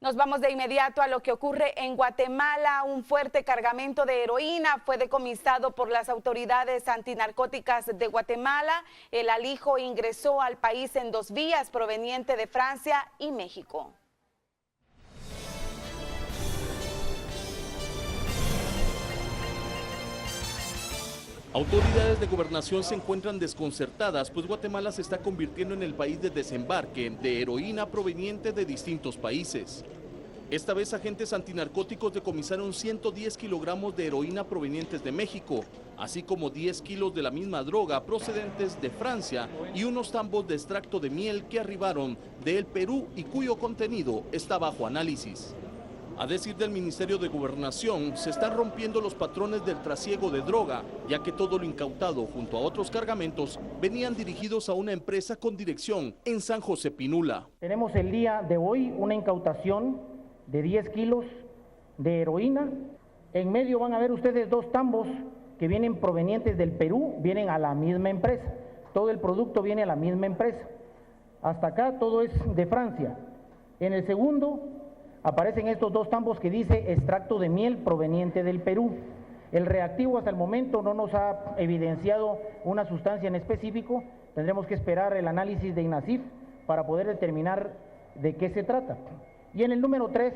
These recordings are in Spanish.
Nos vamos de inmediato a lo que ocurre en Guatemala. Un fuerte cargamento de heroína fue decomisado por las autoridades antinarcóticas de Guatemala. El alijo ingresó al país en 2 vías proveniente de Francia y México. Autoridades de gobernación se encuentran desconcertadas, pues Guatemala se está convirtiendo en el país de desembarque de heroína proveniente de distintos países. Esta vez agentes antinarcóticos decomisaron 110 kilogramos de heroína provenientes de México, así como 10 kilos de la misma droga procedentes de Francia y unos tambos de extracto de miel que arribaron del Perú y cuyo contenido está bajo análisis. A decir del Ministerio de Gobernación, se están rompiendo los patrones del trasiego de droga, ya que todo lo incautado junto a otros cargamentos venían dirigidos a una empresa con dirección en San José Pinula. Tenemos el día de hoy una incautación de 10 kilos de heroína. En medio van a ver ustedes 2 tambos que vienen provenientes del Perú, vienen a la misma empresa. Todo el producto viene a la misma empresa. Hasta acá todo es de Francia. En el segundo aparecen estos 2 tambos que dice extracto de miel proveniente del Perú. El reactivo hasta el momento no nos ha evidenciado una sustancia en específico. Tendremos que esperar el análisis de INASIF para poder determinar de qué se trata. Y en el número 3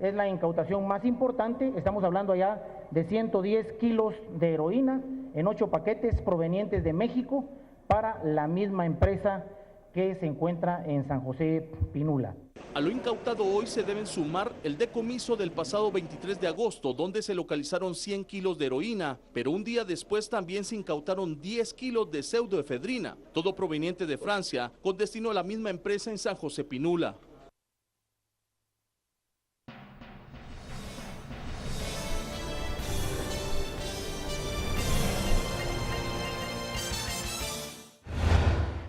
es la incautación más importante. Estamos hablando allá de 110 kilos de heroína en 8 paquetes provenientes de México para la misma empresa que se encuentra en San José Pinula. A lo incautado hoy se deben sumar el decomiso del pasado 23 de agosto, donde se localizaron 100 kilos de heroína, pero un día después también se incautaron 10 kilos de pseudoefedrina, todo proveniente de Francia, con destino a la misma empresa en San José Pinula.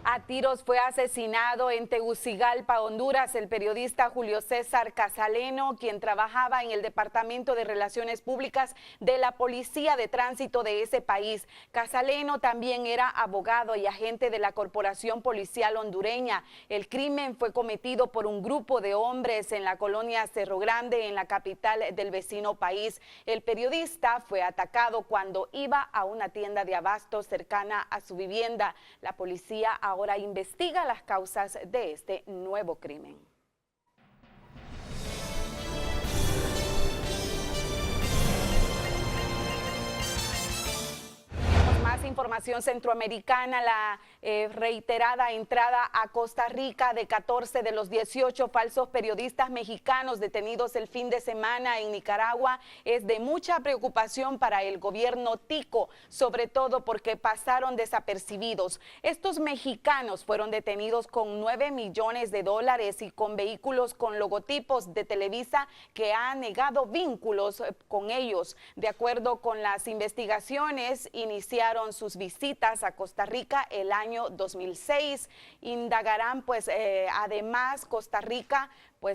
A tiros fue asesinado en Tegucigalpa, Honduras, el periodista Julio César Casaleno, quien trabajaba en el Departamento de Relaciones Públicas de la Policía de Tránsito de ese país. Casaleno también era abogado y agente de la Corporación Policial Hondureña. El crimen fue cometido por un grupo de hombres en la colonia Cerro Grande, en la capital del vecino país. El periodista fue atacado cuando iba a una tienda de abastos cercana a su vivienda. La policía ahora investiga las causas de este nuevo crimen. Más información centroamericana. La reiterada entrada a Costa Rica de 14 de los 18 falsos periodistas mexicanos detenidos el fin de semana en Nicaragua es de mucha preocupación para el gobierno tico, sobre todo porque pasaron desapercibidos. Estos mexicanos fueron detenidos con $9 millones y con vehículos con logotipos de Televisa, que ha negado vínculos con ellos. De acuerdo con las investigaciones, iniciaron sus visitas a Costa Rica el año 2006. Indagarán además Costa Rica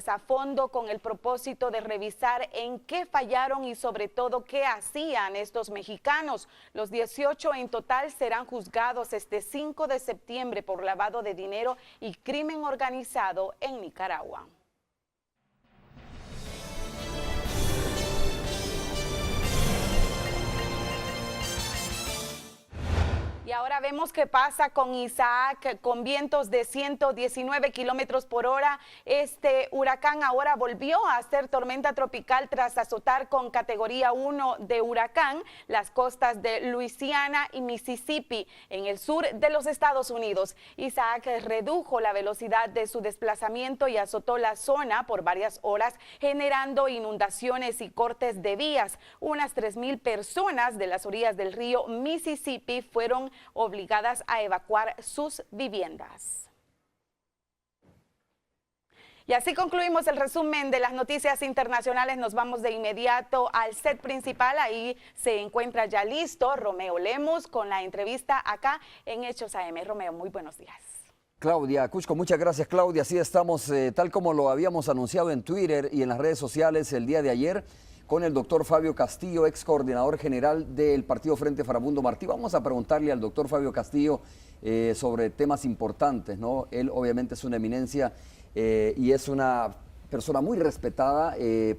a fondo con el propósito de revisar en qué fallaron y sobre todo qué hacían estos mexicanos. Los 18 en total serán juzgados este 5 de septiembre por lavado de dinero y crimen organizado en Nicaragua. Y ahora vemos qué pasa con Isaac, con vientos de 119 kilómetros por hora. Este huracán ahora volvió a ser tormenta tropical tras azotar con categoría 1 de huracán las costas de Luisiana y Mississippi, en el sur de los Estados Unidos. Isaac redujo la velocidad de su desplazamiento y azotó la zona por varias horas, generando inundaciones y cortes de vías. Unas 3,000 personas de las orillas del río Mississippi fueron obligadas a evacuar sus viviendas. Y así concluimos el resumen de las noticias internacionales. Nos vamos de inmediato al set principal. Ahí se encuentra ya listo Romeo Lemus con la entrevista acá en Hechos AM. Romeo, muy buenos días. Claudia Cusco, muchas gracias, Claudia. Así estamos, tal como lo habíamos anunciado en Twitter y en las redes sociales el día de ayer, con el doctor Fabio Castillo, ex coordinador general del Partido Frente Farabundo Martí. Vamos a preguntarle al doctor Fabio Castillo sobre temas importantes, ¿no? Él obviamente es una eminencia y es una persona muy respetada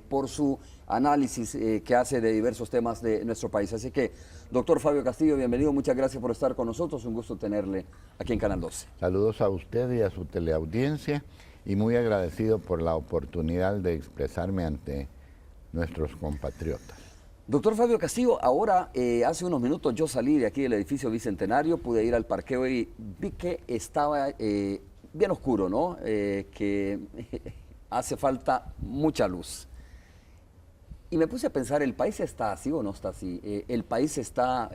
por su análisis que hace de diversos temas de nuestro país. Así que, doctor Fabio Castillo, bienvenido, muchas gracias por estar con nosotros, un gusto tenerle aquí en Canal 12. Saludos a usted y a su teleaudiencia y muy agradecido por la oportunidad de expresarme ante nuestros compatriotas. Doctor Fabio Castillo, ahora hace unos minutos yo salí de aquí del edificio Bicentenario, pude ir al parqueo y vi que estaba bien oscuro, ¿no? Que hace falta mucha luz. Y me puse a pensar, ¿el país está así o no está así? ¿El país está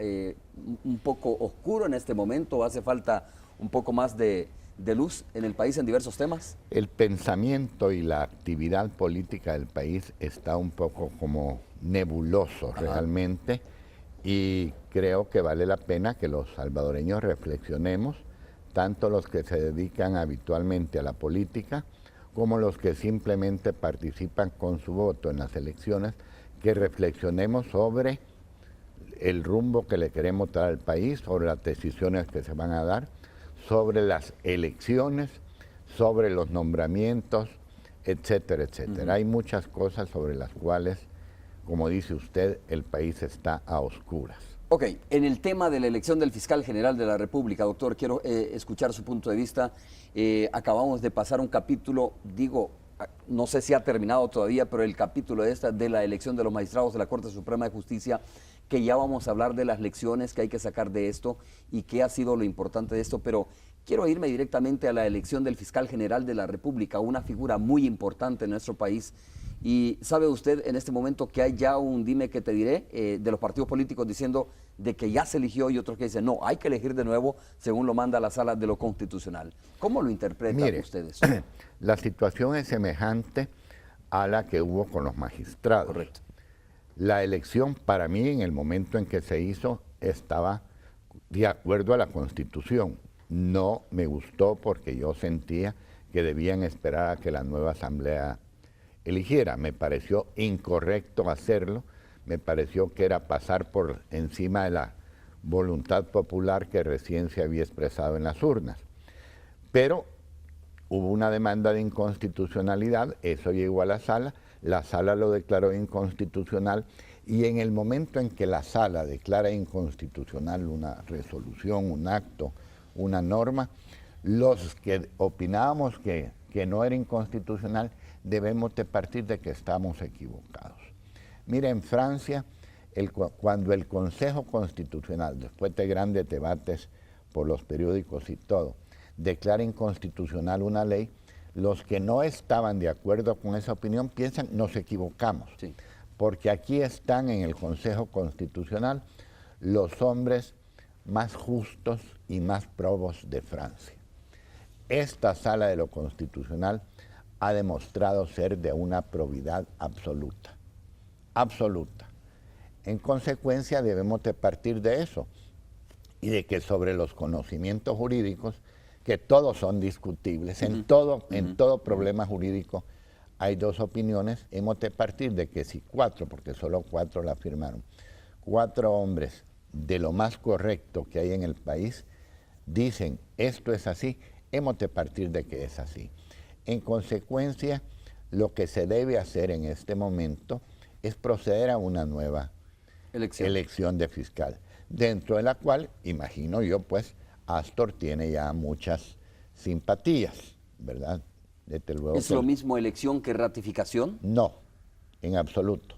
un poco oscuro en este momento? ¿Hace falta un poco más de luz en el país en diversos temas? El pensamiento y la actividad política del país está un poco como nebuloso realmente, y creo que vale la pena que los salvadoreños reflexionemos, tanto los que se dedican habitualmente a la política como los que simplemente participan con su voto en las elecciones, que reflexionemos sobre el rumbo que le queremos dar al país, sobre las decisiones que se van a dar, sobre las elecciones, sobre los nombramientos, etcétera, etcétera. Hay muchas cosas sobre las cuales, como dice usted, el país está a oscuras. Ok, en el tema de la elección del fiscal general de la República, doctor, quiero escuchar su punto de vista. Acabamos de pasar un capítulo, digo, no sé si ha terminado todavía, pero el capítulo de la elección de los magistrados de la Corte Suprema de Justicia, que ya vamos a hablar de las lecciones que hay que sacar de esto y qué ha sido lo importante de esto, pero quiero irme directamente a la elección del fiscal general de la República, una figura muy importante en nuestro país. Y sabe usted en este momento que hay ya un dime que te diré de los partidos políticos diciendo de que ya se eligió y otros que dicen no, hay que elegir de nuevo según lo manda la Sala de lo Constitucional. ¿Cómo lo interpretan ustedes? La situación es semejante a la que hubo con los magistrados. Correcto. La elección para mí en el momento en que se hizo estaba de acuerdo a la Constitución. No me gustó porque yo sentía que debían esperar a que la nueva Asamblea eligiera. Me pareció incorrecto hacerlo, me pareció que era pasar por encima de la voluntad popular que recién se había expresado en las urnas. Pero hubo una demanda de inconstitucionalidad, eso llegó a la Sala lo declaró inconstitucional, y en el momento en que la Sala declara inconstitucional una resolución, un acto, una norma, los que opinábamos que no era inconstitucional, debemos de partir de que estamos equivocados. Mira, en Francia, cuando el Consejo Constitucional, después de grandes debates por los periódicos y todo, declara inconstitucional una ley, los que no estaban de acuerdo con esa opinión piensan, nos equivocamos, sí, porque aquí están en el Consejo Constitucional los hombres más justos y más probos de Francia. Esta Sala de lo Constitucional ha demostrado ser de una probidad absoluta, absoluta. En consecuencia debemos de partir de eso y de que sobre los conocimientos jurídicos, que todos son discutibles, en todo problema jurídico hay dos opiniones, hemos de partir de que si porque solo 4 la firmaron, 4 hombres de lo más correcto que hay en el país dicen esto es así, hemos de partir de que es así. En consecuencia, lo que se debe hacer en este momento es proceder a una nueva elección de fiscal, dentro de la cual, imagino yo, pues, Astor tiene ya muchas simpatías, ¿verdad? Desde luego. ¿Es lo mismo elección que ratificación? No, en absoluto.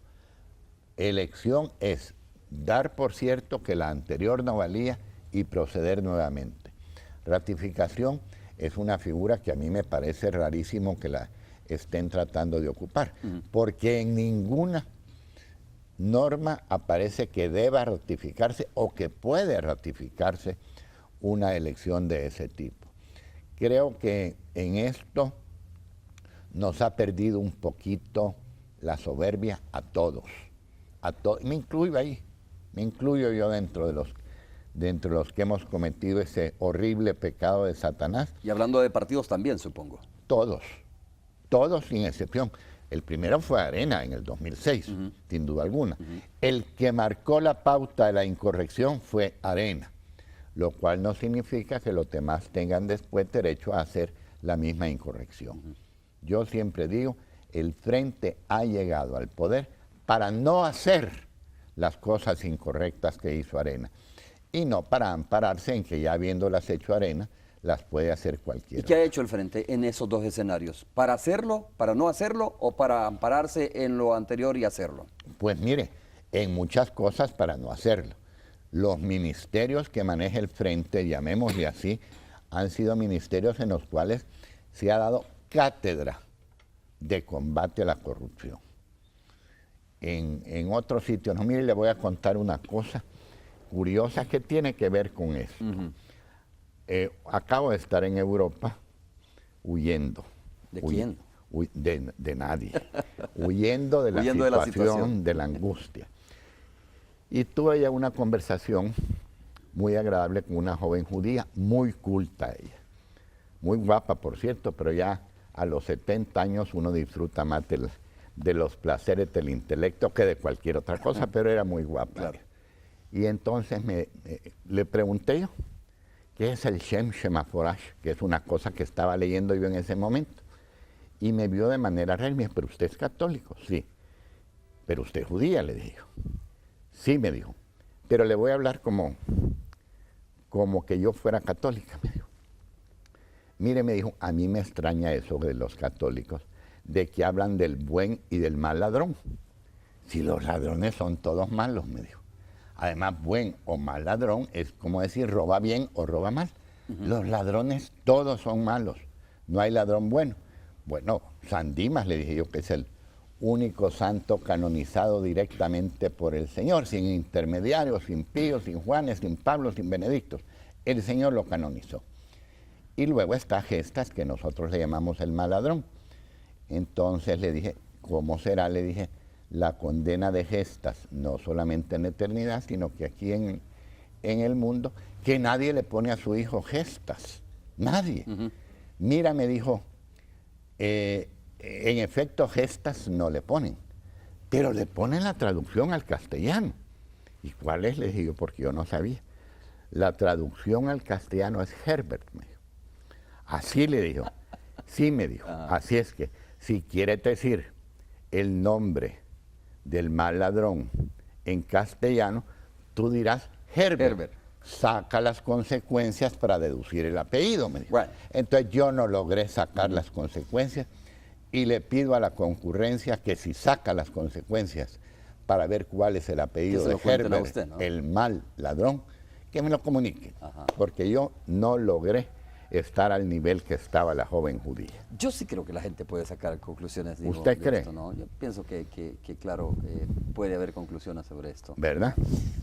Elección es dar por cierto que la anterior no valía y proceder nuevamente. Ratificación es una figura que a mí me parece rarísimo que la estén tratando de ocupar, porque en ninguna norma aparece que deba ratificarse o que puede ratificarse una elección de ese tipo. Creo que en esto nos ha perdido un poquito la soberbia a todos. Me incluyo ahí, me incluyo yo dentro de los que hemos cometido ese horrible pecado de Satanás. Y hablando de partidos también, supongo. Todos sin excepción. El primero fue Arena en el 2006, sin duda alguna. El que marcó la pauta de la incorrección fue Arena, lo cual no significa que los demás tengan después derecho a hacer la misma incorrección. Yo siempre digo, el Frente ha llegado al poder para no hacer las cosas incorrectas que hizo Arena y no para ampararse en que ya habiéndolas hecho Arena, las puede hacer ¿Y cualquiera. qué ha hecho el Frente en esos dos escenarios? ¿Para hacerlo, para no hacerlo o para ampararse en lo anterior y hacerlo? Pues mire, en muchas cosas para no hacerlo. Los ministerios que maneja el Frente, llamémosle así, han sido ministerios en los cuales se ha dado cátedra de combate a la corrupción. En otros sitios, no, mire, le voy a contar una cosa curiosa que tiene que ver con eso. Acabo de estar en Europa huyendo. ¿De quién? De nadie. Huyendo de la Huyendo de la situación, situación. de la angustia. Y tuve ya una conversación muy agradable con una joven judía, muy culta ella. Muy guapa, por cierto, pero ya a los 70 años uno disfruta más de los placeres del intelecto que de cualquier otra cosa, pero era muy guapa. Claro. Y entonces le pregunté yo, ¿qué es el Shem Shemaforash? Que es una cosa que estaba leyendo yo en ese momento. Y me vio de manera real, me dijo, ¿pero usted es católico? Sí. ¿Pero usted es judía? Le dije yo. Sí, me dijo. Pero le voy a hablar como que yo fuera católica, me dijo. Mire, me dijo, a mí me extraña eso de los católicos, de que hablan del buen y del mal ladrón. Si los ladrones son todos malos, me dijo. Además, buen o mal ladrón es como decir roba bien o roba mal. Los ladrones todos son malos, no hay ladrón bueno. Bueno, San Dimas, le dije yo, que es el único santo canonizado directamente por el Señor, sin intermediarios, sin Píos, sin Juanes, sin Pablos, sin Benedictos. El Señor lo canonizó. Y luego está Gestas, que nosotros le llamamos el mal ladrón. Entonces le dije, ¿cómo será? Le dije, la condena de Gestas, no solamente en la eternidad, sino que aquí en el mundo, que nadie le pone a su hijo Gestas, nadie. Mira, me dijo, en efecto Gestas no le ponen, pero le ponen la traducción al castellano. ¿Y cuál es? Le dije yo, porque yo no sabía. La traducción al castellano es Herbert, me dijo. Así le dijo. Sí, me dijo. Así es que, si quiere decir el nombre del mal ladrón en castellano, tú dirás Herbert. Saca las consecuencias para deducir el apellido, me dijo. Bueno. Entonces yo no logré sacar las consecuencias y le pido a la concurrencia que si saca las consecuencias para ver cuál es el apellido de Herbert, usted, ¿no? el mal ladrón, que me lo comunique, porque yo no logré estar al nivel que estaba la joven judía. Yo sí creo que la gente puede sacar conclusiones. Digo, ¿Usted de cree? esto, ¿no? Yo pienso que claro, puede haber conclusiones sobre esto. ¿Verdad?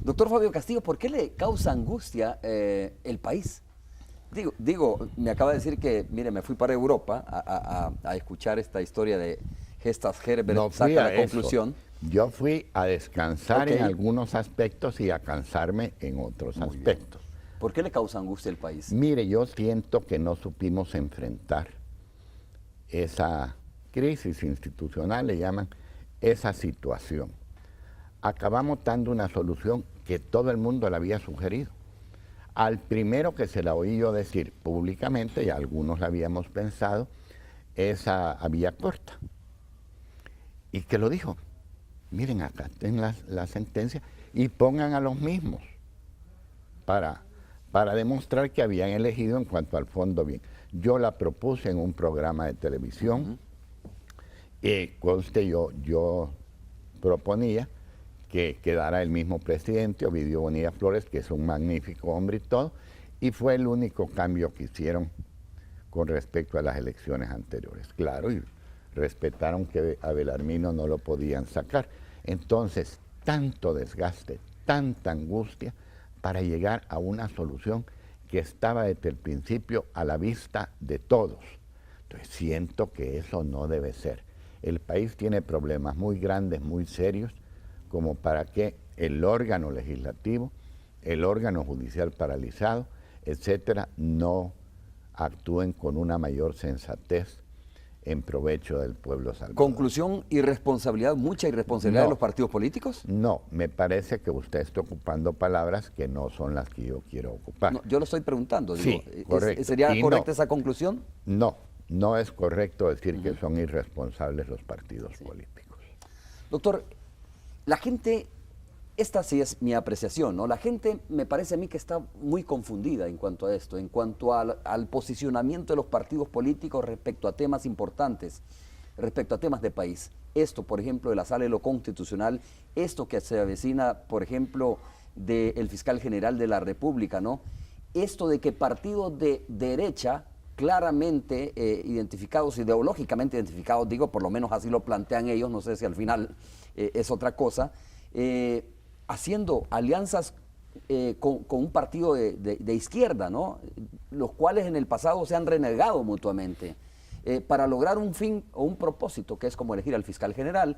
Doctor Fabio Castillo, ¿por qué le causa angustia el país? Digo, me acaba de decir que, mire, me fui para Europa a escuchar esta historia de Gestas Herbert, No fui saca a la eso. conclusión. Yo fui a descansar Ok. en algunos aspectos y a cansarme en otros aspectos. ¿Por qué le causa angustia el país? Mire, yo siento que no supimos enfrentar esa crisis institucional, le llaman, esa situación. Acabamos dando una solución que todo el mundo la había sugerido. Al primero que se la oí yo decir públicamente, y algunos la habíamos pensado, es a Villacorta. Y que lo dijo, miren acá en la sentencia y pongan a los mismos para demostrar que habían elegido en cuanto al fondo bien. Yo la propuse en un programa de televisión, conste yo proponía que quedara el mismo presidente, Ovidio Bonilla Flores, que es un magnífico hombre y todo, y fue el único cambio que hicieron con respecto a las elecciones anteriores. Claro, y respetaron que a Belarmino no lo podían sacar. Entonces, tanto desgaste, tanta angustia para llegar a una solución que estaba desde el principio a la vista de todos. Entonces, siento que eso no debe ser. El país tiene problemas muy grandes, muy serios, como para que el órgano legislativo, el órgano judicial paralizado, etcétera, no actúen con una mayor sensatez en provecho del pueblo salvadoreño. ¿Conclusión, irresponsabilidad, mucha irresponsabilidad No. de los partidos políticos? No, me parece que usted está ocupando palabras que no son las que yo quiero ocupar. No, yo lo estoy preguntando. Sí, Digo, correcto. ¿sería Y correcta no. esa conclusión? No, no es correcto decir que son irresponsables los partidos políticos. Doctor, la gente, esta sí es mi apreciación, ¿no? La gente me parece a mí que está muy confundida en cuanto a esto, en cuanto al posicionamiento de los partidos políticos respecto a temas importantes, respecto a temas de país. Esto, por ejemplo, de la sala de lo constitucional, esto que se avecina, por ejemplo, del fiscal general de la República, ¿no? Esto de que partidos de derecha claramente identificados, ideológicamente identificados, digo, por lo menos así lo plantean ellos, no sé si al final es otra cosa, haciendo alianzas con un partido de izquierda, ¿no? Los cuales en el pasado se han renegado mutuamente para lograr un fin o un propósito, que es como elegir al fiscal general,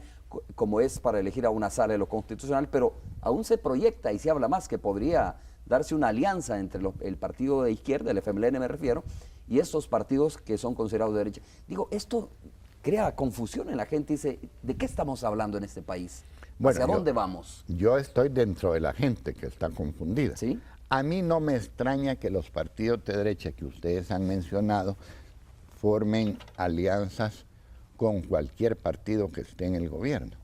como es para elegir a una sala de lo constitucional, pero aún se proyecta y se habla más que podría darse una alianza entre el partido de izquierda, el FMLN me refiero, y estos partidos que son considerados de derecha. Digo, esto crea confusión en la gente, dice, ¿de qué estamos hablando en este país? ¿Hacia dónde vamos? Yo estoy dentro de la gente que está confundida. ¿Sí? A mí no me extraña que los partidos de derecha que ustedes han mencionado formen alianzas con cualquier partido que esté en el gobierno.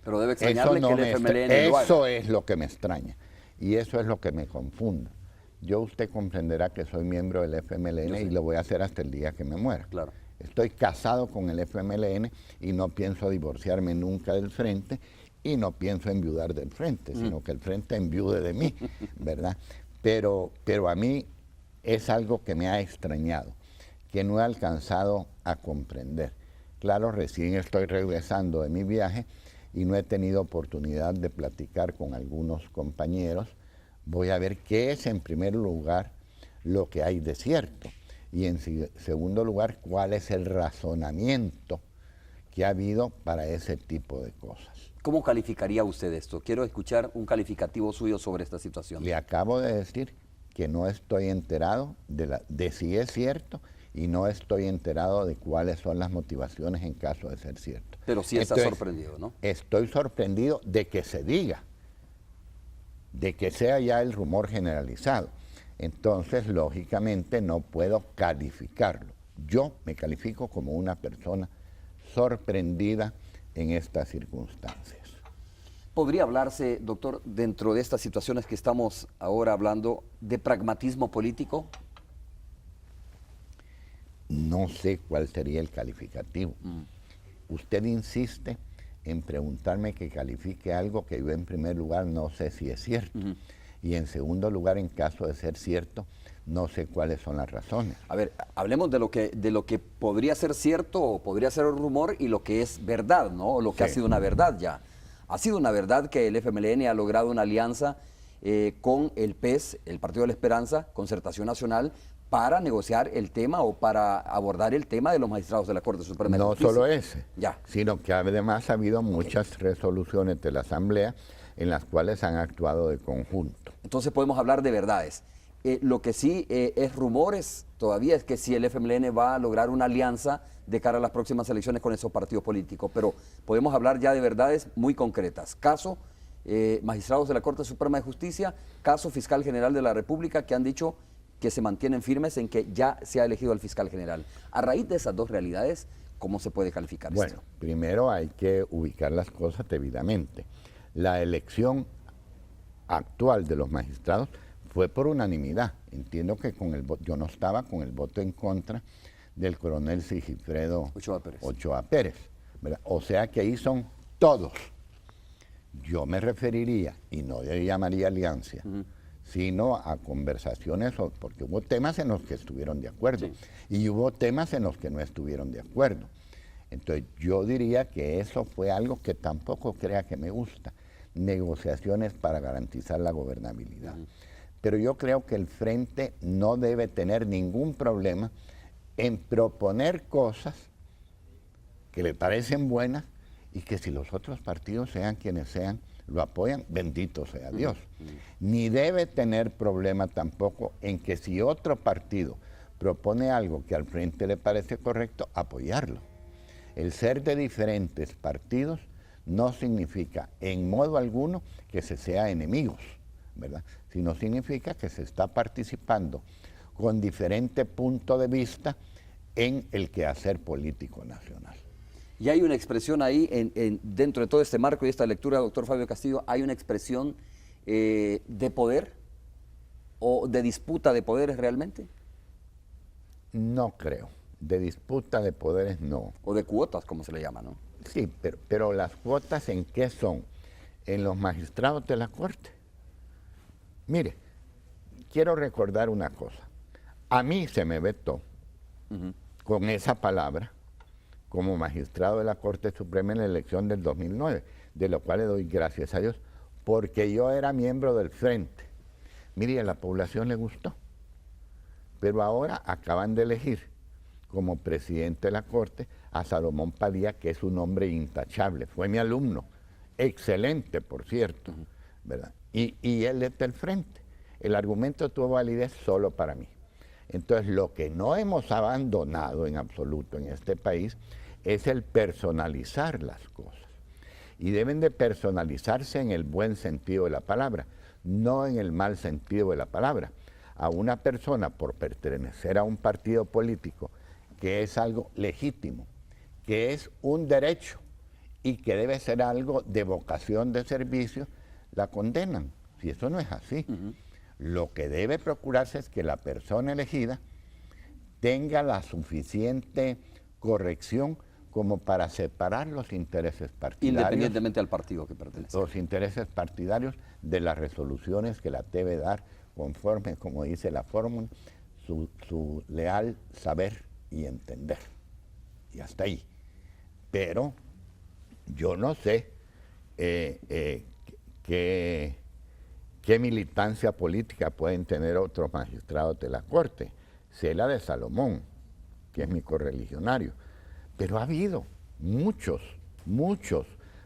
Pero debe extrañarle que el FMLN lo haga. Eso es lo que me extraña y eso es lo que me confunde. Usted comprenderá que soy miembro del FMLN y lo voy a hacer hasta el día que me muera. Claro. Estoy casado con el FMLN y no pienso divorciarme nunca del Frente y no pienso enviudar del Frente, sino que el Frente enviude de mí, ¿verdad? Pero a mí es algo que me ha extrañado, que no he alcanzado a comprender. Claro, recién estoy regresando de mi viaje y no he tenido oportunidad de platicar con algunos compañeros. Voy a ver qué es, en primer lugar, lo que hay de cierto y en segundo lugar, cuál es el razonamiento que ha habido para ese tipo de cosas. ¿Cómo calificaría usted esto? Quiero escuchar un calificativo suyo sobre esta situación. Le acabo de decir que no estoy enterado de si es cierto y no estoy enterado de cuáles son las motivaciones en caso de ser cierto. Pero sí está sorprendido, ¿no? Estoy sorprendido de que se diga, de que sea ya el rumor generalizado. Entonces, lógicamente, no puedo calificarlo. Yo me califico como una persona sorprendida en estas circunstancias. ¿Podría hablarse, doctor, dentro de estas situaciones que estamos ahora hablando, de pragmatismo político? No sé cuál sería el calificativo. Usted insiste en preguntarme que califique algo que yo en primer lugar no sé si es cierto. Y en segundo lugar, en caso de ser cierto, no sé cuáles son las razones. A ver, hablemos de lo que podría ser cierto o podría ser un rumor y lo que es verdad, ¿no? O lo que ha sido una verdad ya. Ha sido una verdad que el FMLN ha logrado una alianza con el PES, el Partido de la Esperanza, Concertación Nacional, para negociar el tema o para abordar el tema de los magistrados de la Corte Suprema de Justicia. No solo ese, ya, sino que además ha habido muchas resoluciones de la Asamblea en las cuales han actuado de conjunto. Entonces podemos hablar de verdades. Lo que sí es rumores todavía es que si el FMLN va a lograr una alianza de cara a las próximas elecciones con esos partidos políticos, pero podemos hablar ya de verdades muy concretas. Caso magistrados de la Corte Suprema de Justicia, caso fiscal general de la República, que han dicho que se mantienen firmes en que ya se ha elegido al fiscal general. A raíz de esas dos realidades, ¿cómo se puede calificar esto? Bueno, primero hay que ubicar las cosas debidamente. La elección actual de los magistrados fue por unanimidad. Entiendo que yo no estaba con el voto en contra del coronel Sigifredo Ochoa Pérez, ¿verdad? O sea que ahí son todos. Yo me referiría, y no le llamaría alianza, sino a conversaciones, porque hubo temas en los que estuvieron de acuerdo y hubo temas en los que no estuvieron de acuerdo. Entonces yo diría que eso fue algo que tampoco crea que me gusta, negociaciones para garantizar la gobernabilidad. Pero yo creo que el Frente no debe tener ningún problema en proponer cosas que le parecen buenas y que si los otros partidos, sean quienes sean, lo apoyan, bendito sea Dios. Ni debe tener problema tampoco en que si otro partido propone algo que al Frente le parece correcto, apoyarlo. El ser de diferentes partidos no significa en modo alguno que se sea enemigos, ¿verdad? Sino significa que se está participando con diferente punto de vista en el quehacer político nacional. Y hay una expresión ahí, dentro de todo este marco y esta lectura, doctor Fabio Castillo, hay una expresión de poder o de disputa de poderes realmente. No creo. De disputa de poderes no. O de cuotas, como se le llama, ¿no? Sí, pero las cuotas ¿en qué son? En los magistrados de la Corte. Mire, quiero recordar una cosa. A mí se me vetó con esa palabra como magistrado de la Corte Suprema en la elección del 2009, de lo cual le doy gracias a Dios, porque yo era miembro del Frente. Mire, a la población le gustó, pero ahora acaban de elegir como presidente de la Corte a Salomón Padilla, que es un hombre intachable, fue mi alumno, excelente, por cierto, ¿verdad? Y él es del Frente. El argumento tuvo validez solo para mí. Entonces, lo que no hemos abandonado en absoluto en este país es el personalizar las cosas. Y deben de personalizarse en el buen sentido de la palabra, no en el mal sentido de la palabra. A una persona por pertenecer a un partido político, que es algo legítimo, que es un derecho y que debe ser algo de vocación de servicio, la condenan. Si eso no es así. Lo que debe procurarse es que la persona elegida tenga la suficiente corrección como para separar los intereses partidarios. Independientemente del partido que pertenece. Los intereses partidarios de las resoluciones que la debe dar conforme, como dice la fórmula, su leal saber y entender. Y hasta ahí. Pero yo no sé qué militancia política pueden tener otros magistrados de la Corte. Sé la de Salomón, que es mi correligionario. Pero ha habido muchos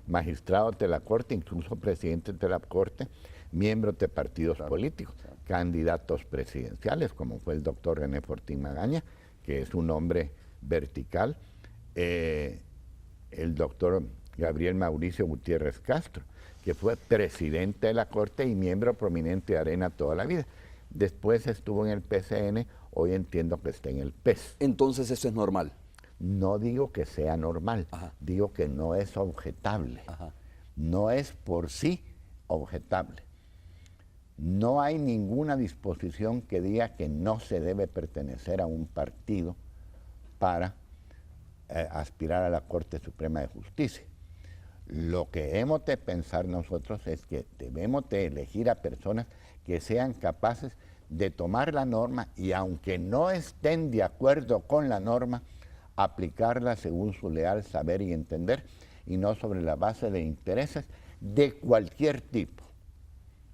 magistrados de la Corte, incluso presidentes de la Corte, miembros de partidos políticos, candidatos presidenciales, como fue el doctor René Fortín Magaña, que es un hombre vertical, el doctor Gabriel Mauricio Gutiérrez Castro, que fue presidente de la Corte y miembro prominente de Arena toda la vida. Después estuvo en el PCN, hoy entiendo que está en el PES. Entonces eso es normal. No digo que sea normal, digo que no es objetable. No es por sí objetable. No hay ninguna disposición que diga que no se debe pertenecer a un partido para aspirar a la Corte Suprema de Justicia. Lo que hemos de pensar nosotros es que debemos de elegir a personas que sean capaces de tomar la norma y aunque no estén de acuerdo con la norma, aplicarla según su leal saber y entender y no sobre la base de intereses de cualquier tipo.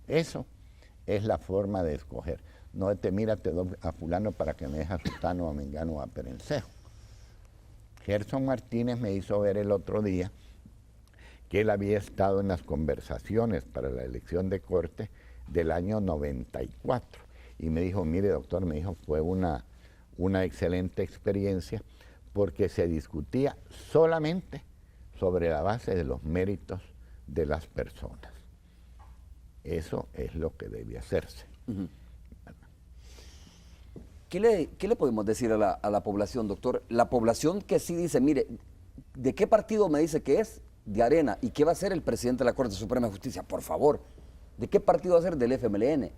Eso es la forma de escoger. No te mira, te doy a fulano para que me deje a Sutano, a Mengano o a Perencejo. Gerson Martínez me hizo ver el otro día que él había estado en las conversaciones para la elección de Corte del año 94. Y me dijo, mire doctor, me dijo, fue una excelente experiencia porque se discutía solamente sobre la base de los méritos de las personas. Eso es lo que debe hacerse. ¿Qué le podemos decir a la población, doctor? La población que sí dice, mire, ¿de qué partido me dice que es? De Arena. ¿Y qué va a ser el presidente de la Corte Suprema de Justicia? Por favor, ¿de qué partido va a ser? Del FMLN.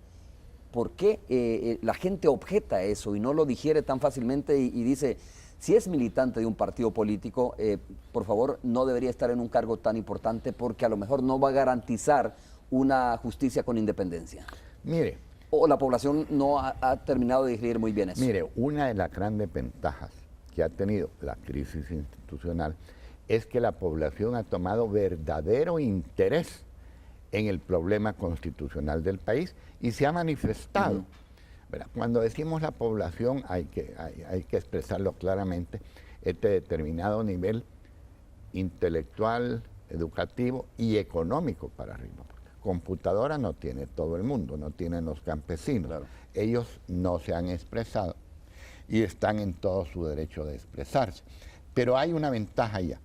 ¿Por qué la gente objeta eso y no lo digiere tan fácilmente y dice, si es militante de un partido político, por favor, no debería estar en un cargo tan importante porque a lo mejor no va a garantizar una justicia con independencia? Mire. ¿O la población no ha terminado de digerir muy bien eso? Mire, una de las grandes ventajas que ha tenido la crisis institucional es que la población ha tomado verdadero interés en el problema constitucional del país y se ha manifestado. Cuando decimos la población hay que expresarlo claramente, este determinado nivel intelectual, educativo y económico para arriba. Computadora no tiene todo el mundo, no tienen los campesinos. Claro. Ellos no se han expresado y están en todo su derecho de expresarse. Pero hay una ventaja ya.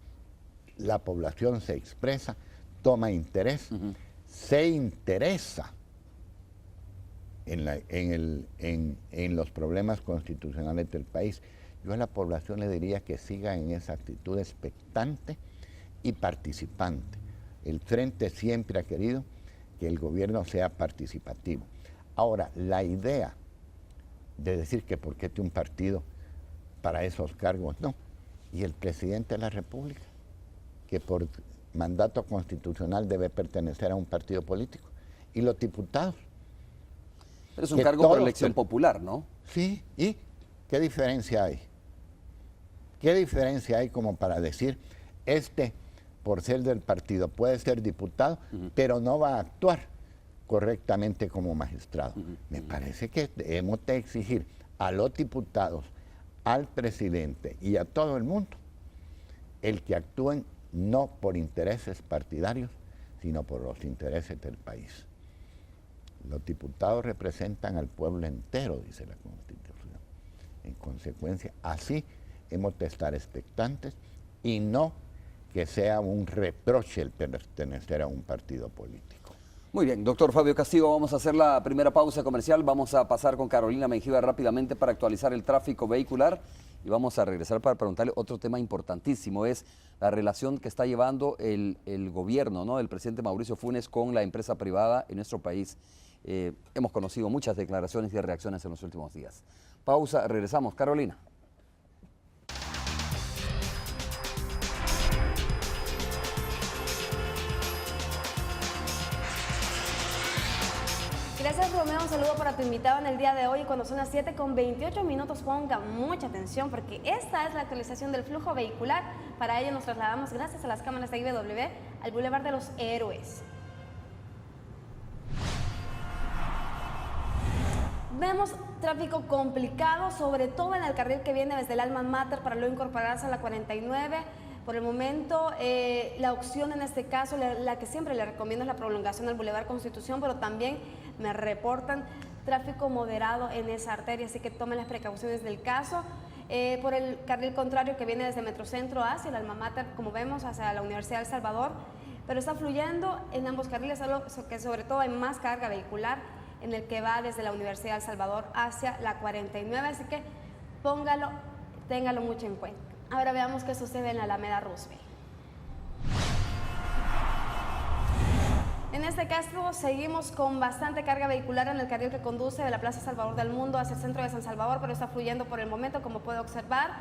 La población se expresa, toma interés, se interesa en los problemas constitucionales del país. Yo a la población le diría que siga en esa actitud expectante y participante. El Frente siempre ha querido que el gobierno sea participativo. Ahora, la idea de decir que por qué tiene un partido para esos cargos, no. Y el presidente de la República, que por mandato constitucional debe pertenecer a un partido político. Y los diputados. Pero es un cargo por elección popular, ¿no? Sí, ¿y qué diferencia hay? ¿Qué diferencia hay como para decir, por ser del partido, puede ser diputado, pero no va a actuar correctamente como magistrado? Me parece que debemos de exigir a los diputados, al presidente y a todo el mundo, el que actúen no por intereses partidarios, sino por los intereses del país. Los diputados representan al pueblo entero, dice la Constitución. En consecuencia, así hemos de estar expectantes y no que sea un reproche el pertenecer a un partido político. Muy bien, doctor Fabio Castillo, vamos a hacer la primera pausa comercial. Vamos a pasar con Carolina Mengíbar rápidamente para actualizar el tráfico vehicular y vamos a regresar para preguntarle otro tema importantísimo, es la relación que está llevando el gobierno, ¿no?, del presidente Mauricio Funes con la empresa privada en nuestro país. Hemos conocido muchas declaraciones y reacciones en los últimos días. Pausa, regresamos. Carolina. Gracias, Romeo. Un saludo para tu invitado en el día de hoy. Cuando son las 7:28, ponga mucha atención porque esta es la actualización del flujo vehicular. Para ello nos trasladamos gracias a las cámaras de IBW al Boulevard de los Héroes. Vemos tráfico complicado, sobre todo en el carril que viene desde el Alma Mater para luego incorporarse a la 49. Por el momento, la opción en este caso, la que siempre le recomiendo es la prolongación del Boulevard Constitución, pero también me reportan tráfico moderado en esa arteria, así que tomen las precauciones del caso. Por el carril contrario que viene desde Metrocentro hacia el Alma Mater, como vemos, hacia la Universidad de El Salvador, pero está fluyendo en ambos carriles, solo que sobre todo hay más carga vehicular en el que va desde la Universidad de El Salvador hacia la 49, así que téngalo mucho en cuenta. Ahora veamos qué sucede en la Alameda Roosevelt. En este caso seguimos con bastante carga vehicular en el carril que conduce de la Plaza Salvador del Mundo hacia el centro de San Salvador, pero está fluyendo por el momento, como puede observar.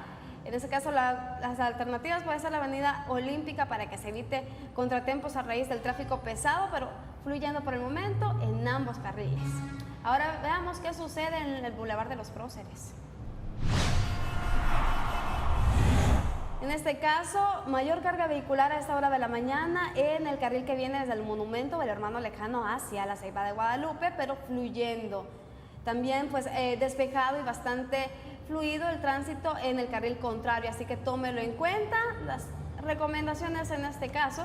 En este caso las alternativas puede ser la Avenida Olímpica para que se evite contratiempos a raíz del tráfico pesado, pero fluyendo por el momento en ambos carriles. Ahora veamos qué sucede en el Boulevard de los Próceres. En este caso, mayor carga vehicular a esta hora de la mañana en el carril que viene desde el Monumento del Hermano Lejano hacia la Ceiba de Guadalupe, pero fluyendo. También pues despejado y bastante fluido el tránsito en el carril contrario, así que tómelo en cuenta. Las recomendaciones en este caso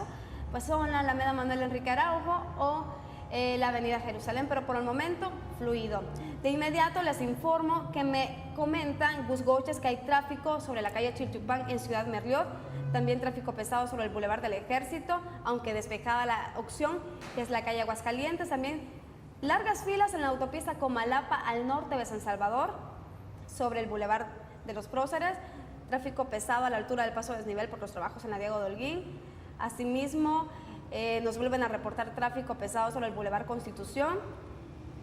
pues son la Alameda Manuel Enrique Araujo o la Avenida Jerusalén, pero por el momento fluido. De inmediato les informo que me comentan Gus Goches que hay tráfico sobre la calle Chiltupán en Ciudad Merliot, también tráfico pesado sobre el Boulevard del Ejército, aunque despejada la opción que es la calle Aguascalientes, también largas filas en la autopista Comalapa al norte de San Salvador, sobre el Boulevard de los Próceres, tráfico pesado a la altura del paso desnivel por los trabajos en la Diego de Holguín. Asimismo, nos vuelven a reportar tráfico pesado sobre el Boulevard Constitución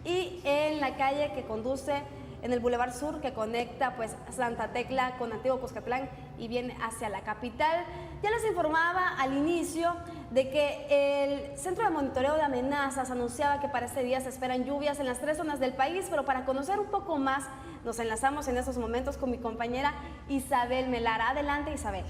y en la calle que conduce en el Boulevard Sur que conecta pues Santa Tecla con Antiguo Cuscatlán y viene hacia la capital. Ya les informaba al inicio de que el Centro de Monitoreo de Amenazas anunciaba que para este día se esperan lluvias en las 3 zonas del país, pero para conocer un poco más nos enlazamos en estos momentos con mi compañera Isabel Melara. Adelante, Isabel.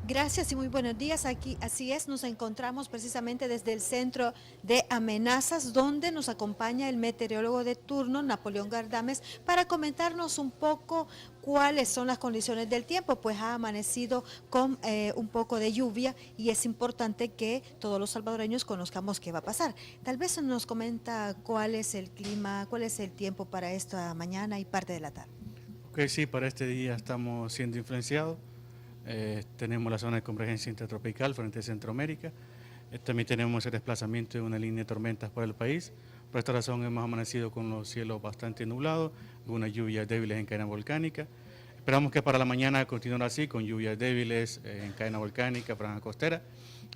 Gracias y muy buenos días. Aquí, así es, nos encontramos precisamente desde el Centro de Amenazas, donde nos acompaña el meteorólogo de turno, Napoleón Gardames, para comentarnos un poco cuáles son las condiciones del tiempo, pues ha amanecido con un poco de lluvia y es importante que todos los salvadoreños conozcamos qué va a pasar. Tal vez nos comenta cuál es el clima, cuál es el tiempo para esta mañana y parte de la tarde. Ok, sí, para este día estamos siendo influenciados. Tenemos la zona de convergencia intertropical frente a Centroamérica. También tenemos el desplazamiento de una línea de tormentas por el país, Por esta razón hemos amanecido con los cielos bastante nublados, algunas lluvias débiles en cadena volcánica. Esperamos que para la mañana continuará así, con lluvias débiles en cadena volcánica, franja costera.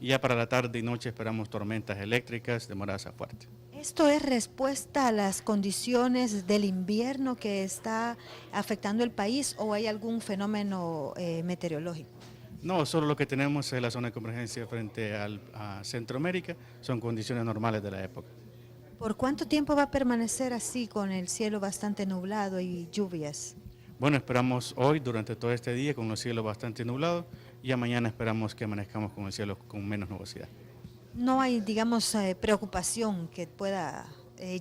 Y ya para la tarde y noche esperamos tormentas eléctricas de morasa fuerte. ¿Esto es respuesta a las condiciones del invierno que está afectando el país o hay algún fenómeno meteorológico? No, solo lo que tenemos es la zona de convergencia frente a Centroamérica, son condiciones normales de la época. ¿Por cuánto tiempo va a permanecer así con el cielo bastante nublado y lluvias? Bueno, esperamos hoy durante todo este día con los cielos bastante nublados y a mañana esperamos que amanezcamos con el cielo con menos nubosidad. No hay, digamos, preocupación que pueda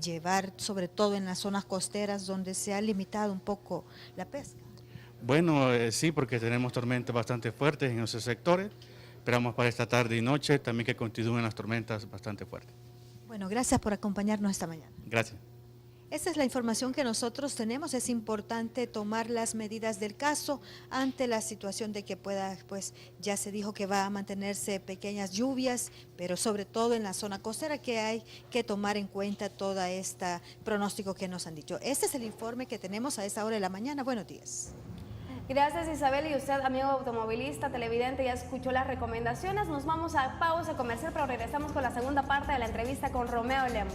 llevar, sobre todo en las zonas costeras donde se ha limitado un poco la pesca. Bueno, sí, porque tenemos tormentas bastante fuertes en esos sectores. Esperamos para esta tarde y noche también que continúen las tormentas bastante fuertes. Bueno, gracias por acompañarnos esta mañana. Gracias. Esta es la información que nosotros tenemos. Es importante tomar las medidas del caso ante la situación de que pueda, pues ya se dijo que va a mantenerse pequeñas lluvias, pero sobre todo en la zona costera que hay que tomar en cuenta todo este pronóstico que nos han dicho. Este es el informe que tenemos a esta hora de la mañana. Buenos días. Gracias Isabel, y usted, amigo automovilista, televidente, ya escuchó las recomendaciones. Nos vamos a pausa comercial, pero regresamos con la segunda parte de la entrevista con Romeo Lemos.